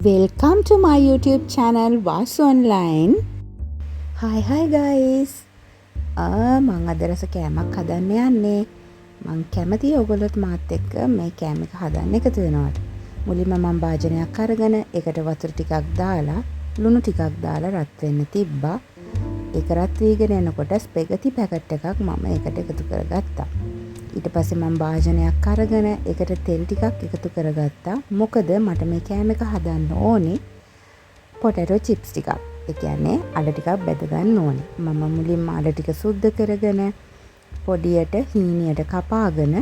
Welcome to my YouTube channel Vasu Online. Hi guys. මං අද රස කෑමක් හදන්න යන්නේ. මං කැමතියි ඔයගොල්ලොත් මාත් එක්ක මේ කෑම එක හදන්න එකතු වෙනවට. මුලින්ම මං භාජනයක් අරගෙන ඒකට වතුර ටිකක් දාලා ලුණු ටිකක් දාලා රත් වෙන්න තිබ්බා. ඒක රත් වීගෙන එනකොට ස්පැගටි පැකට් එකක් මම ඒකට එකතු කරගත්තා. ඊට පස්සේ මම භාජනයක් අරගෙන ඒකට තෙල් ටිකක් එකතු කරගත්තා. මොකද මට මේ කෑම එක හදන්න ඕනේ පොටැටෝ චිප්ස් ටිකක්. ඒ කියන්නේ අඩ ටිකක් බෙද ගන්න ඕනේ. මම මුලින්ම අඩ ටික සුද්ධ කරගෙන පොඩියට හීනියට කපාගෙන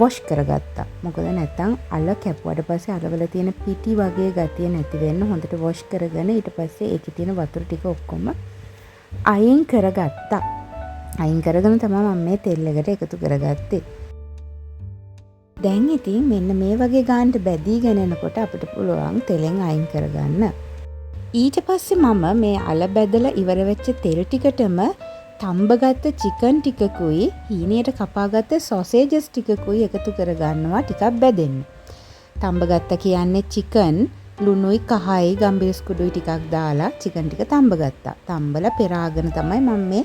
වොෂ් කරගත්තා. මොකද නැත්තම් අල කැපුවට පස්සේ අලවල තියෙන පිටි වගේ ගතිය නැති වෙන්න හොඳට වොෂ් කරගෙන ඊට පස්සේ ඒකේ තියෙන වතුර ටික ඔක්කොම අයින් කරගත්තා. අයින් කරගෙන තමයි මම මේ තෙල් එකට එකතු කරගත්තේ. දැන් ඉතින් මෙන්න මේ වගේ ගානට බැදීගෙන එනකොට අපිට පුළුවන් තෙලෙන් අයින් කරගන්න. ඊට පස්සේ මම මේ අල බැදලා ඉවර වෙච්ච තෙල් ටිකටම තඹගත්ත චිකන් ටිකකුයි හීනියට කපාගත්ත සොසේජස් ටිකකුයි එකතු කරගන්නවා ටිකක් බැදෙන්න. තඹගත්ත කියන්නේ චිකන් ලුණුයි කහයි ගම්බිරිස් කුඩුයි ටිකක් දාලා චිකන් ටික තඹගත්තා. තඹලා පෙරාගෙන තමයි මම මේ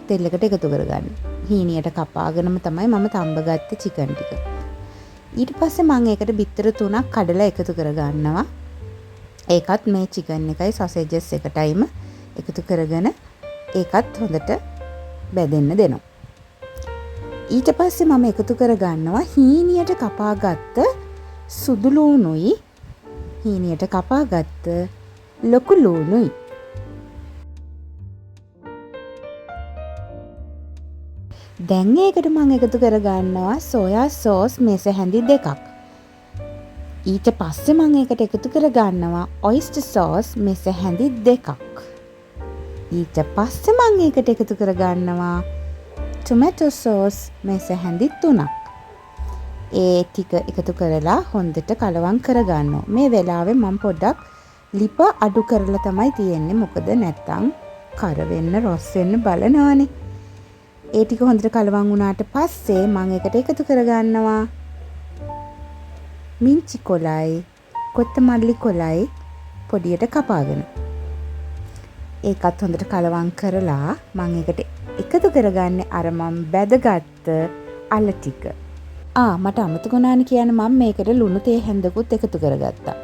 තෙල් එකට එකතු කරගන්නේ. හීනියට කපාගෙනම තමයි මම තඹගත්තේ චිකන් ටික. ඊට පස්සේ මම ඒකට බිත්තර 3ක් කඩලා එකතු කරගන්නවා. ඒකත් මේ චිකන් එකයි සොසේජස් එකටයිම එකතු කරගෙන ඒකත් හොඳට බැදෙන්න දෙනවා. ඊට පස්සේ මම එකතු කරගන්නවා හීනියට කපාගත්ත සුදු ලුණුයි හීනියට කපාගත්ත ලොකු ලුණුයි. දැන් ඒකට මම එකතු කරගන්නවා සෝයා සෝස් මේස හැඳි 2ක්. ඊට පස්සේ මම ඒකට එකතු කරගන්නවා ඔයිස්ටර් සෝස් මේස හැඳි 2ක්. ඊට පස්සේ මම ඒකට එකතු කරගන්නවා ටොමැටෝ සෝස් මේස හැඳි 3ක්. ඒ ටික එකතු කරලා හොඳට කලවම් කරගන්නවා. මේ වෙලාවේ මම පොඩ්ඩක් ලිප අඩු කරලා තමයි තියෙන්නේ. මොකද නැත්තම් කර වෙන්න රොස් වෙන්න බලනවානේ. ඒ ටික හොඳට කලවම් වුණාට පස්සේ මම ඒකට එකතු කරගන්නවා මිංචි කොලයි කොත්තමල්ලි කොලයි පොඩියට කපාගෙන. ඒකත් හොඳට කලවම් කරලා මම ඒකට එකතු කරගන්නේ අර මම බැදගත්ත අල ටික. මට අමතක වුණානේ කියන්න මම මේකට ලුණු තේ හැන්දකුත් එකතු කරගත්තා.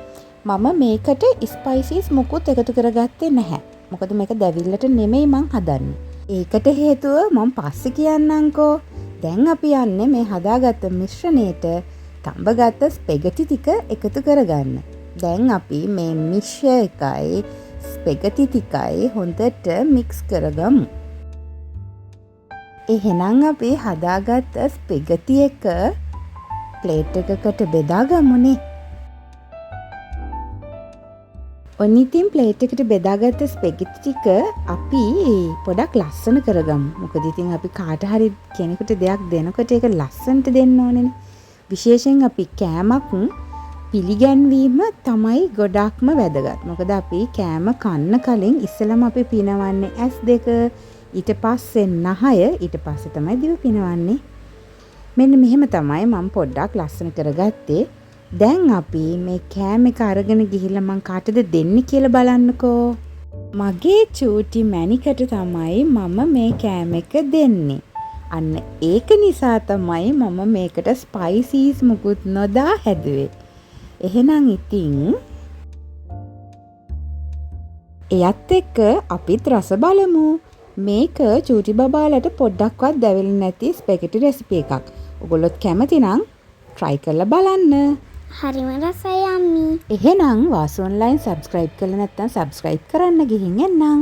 මම මේකට ස්පයිසිස් මුකුත් එකතු කරගත්තේ නැහැ. මොකද මේක දැවිල්ලට නෙමෙයි මං හදන්නේ. ඒකට හේතුව මම පස්සේ කියන්නම්කෝ. දැන් අපි යන්නේ මේ හදාගත්ත මිශ්‍රණයට තඹගත්ත ස්පැගටි ටික එකතු කරගන්න. දැන් අපි මේ මිශ්‍ර එකයි ස්පැගටි ටිකයි හොඳට මික්ස් කරගමු. එහෙනම් අපි හදාගත්ත ස්පැගටි එක ප්ලේට් එකකට බෙදාගමුනේ. ඔනිතින් ප්ලේට් එකට බෙදාගත්ත ස්පැගටි ටික අපි පොඩක් ලස්සන කරගමු. මොකද ඉතින් අපි කාට හරි කෙනෙකුට දෙයක් දෙනකොට ඒක ලස්සනට දෙන්න ඕනේනේ. විශේෂයෙන් අපි කෑමක් පිළිගැන්වීම තමයි ගොඩක්ම වැදගත්. මොකද අපි කෑම කන්න කලින් ඉස්සෙල්ලාම අපි පිනවන්නේ S2, ඊට පස්සේ නහය, ඊට පස්සේ තමයි දිව පිනවන්නේ. මෙන්න මෙහෙම තමයි මම පොඩ්ඩක් ලස්සන කරගත්තේ. දැන් අපි මේ කෑම එක අරගෙන ගිහිල්ලා මං කාටද දෙන්නේ කියලා බලන්නකෝ. මගේ චූටි මැනිකට තමයි මම මේ කෑම එක දෙන්නේ. අන්න ඒක නිසා තමයි මම මේකට ස්පයිසිස් මුකුත් නොදා හැදුවේ. එහෙනම් ඉතින් එයත් එක්ක අපිත් රස බලමු. මේක චූටි බබාලට පොඩ්ඩක්වත් දැවෙන්නේ නැති ස්පැගටි රෙසිපි එකක්. ඔයගොල්ලොත් කැමති නම් try කරලා බලන්න. හරිම රසයි අම්මි. එහෙනම් වාසු ඔන්ලයින් subscribe කරලා නැත්නම් subscribe කරන්න ගිහින් එන්නම්.